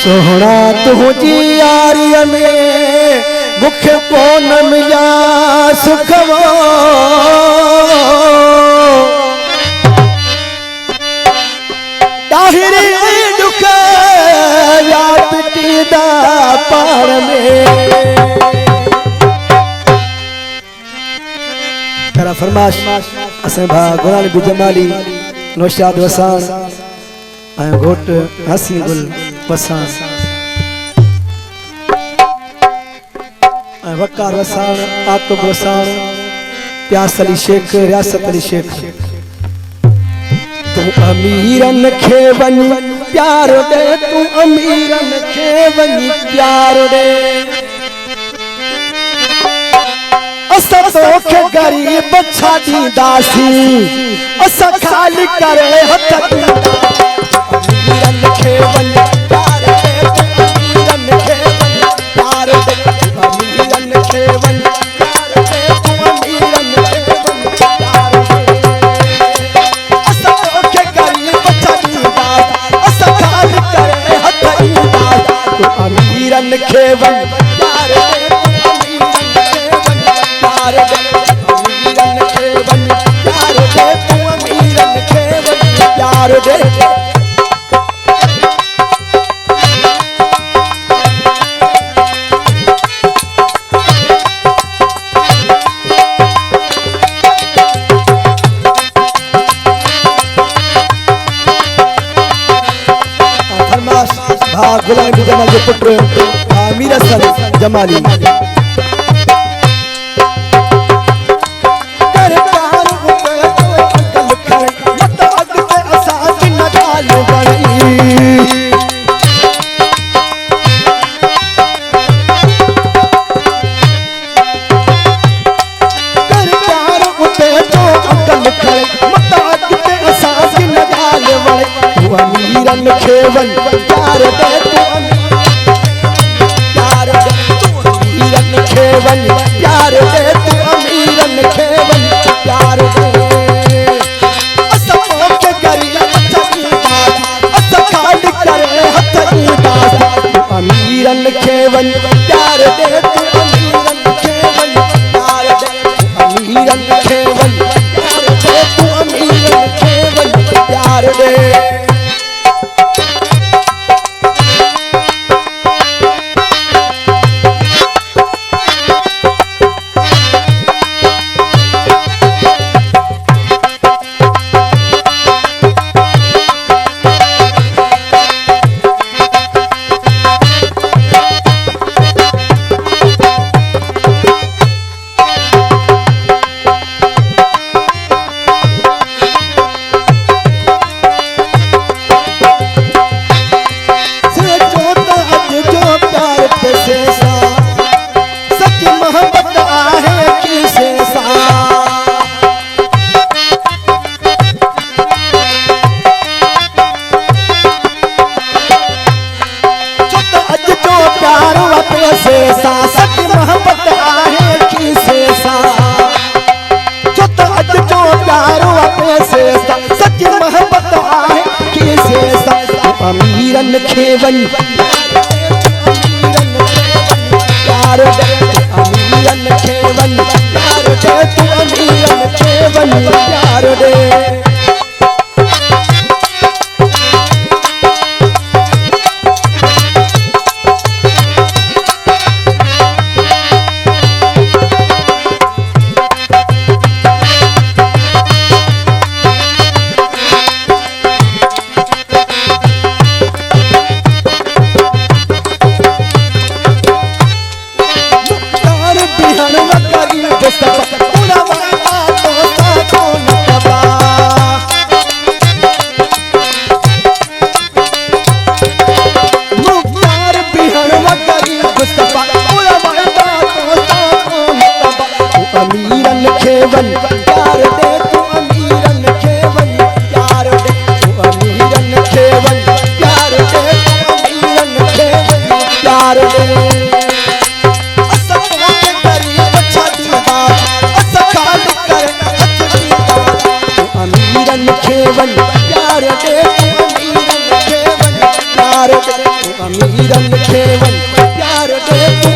सोहना तुझी यारी में मुख पूनम या सुखवो ताहिरी दुख या पिटीदा पार में तेरा फरमाश असें भा गुलाम बी जमाली नौशाद वसान आया घोट हसी गुल वसान आया वकार वसान आकब वसान प्यास अली शेख रियासत अली शेख तू अमीरन खे वन प्यार दे तू अमीरन खे वन प्यार दे असा तोखे गरीब छाड़ी दासी असा खाली करे हथ अमीरन खे वन प्यार दे अमीरन खे वन प्यार दे अमीरन खे वन प्यार दे अमीरन खे वन प्यार दे असा तोखे गरीब छाड़ी दासी असा खाली करे हथ तू अमीरन खे वन प्यार दे प्यार दे भा गुलाम बी जमाल के पुत्र आमिर हसन जमाली खेवन प्यार दे तू प्यार दे तू अमीरन खेवन प्यार दे तू अमीरन खेवन प्यार दे असा के करिया चकीदार असा खाली करे हथ उदास तू अमीरन खेवन प्यार दे तू अमीरन खेवन प्यार दे तू अमीरन खेवन प्यार दे तू अमीरन खेवन प्यार दे अमीरन खेवन प्यार दे अमीरन खेवन प्यार दे तू अमीरन खेवन प्यार दे अमीरन खेवन प्यार दे तू अमीरन खेवन प्यार दे तू अमीरन खेवन प्यार दे तू अमीरन खेवन प्यार दे असा के गरीब छाड़ी दास असा खाली करे हथ उदास तू अमीरन खेवन प्यार दे तू अमीरन खेवन प्यार प्यार दे तू अमीरन खे वञ प्यार दे तू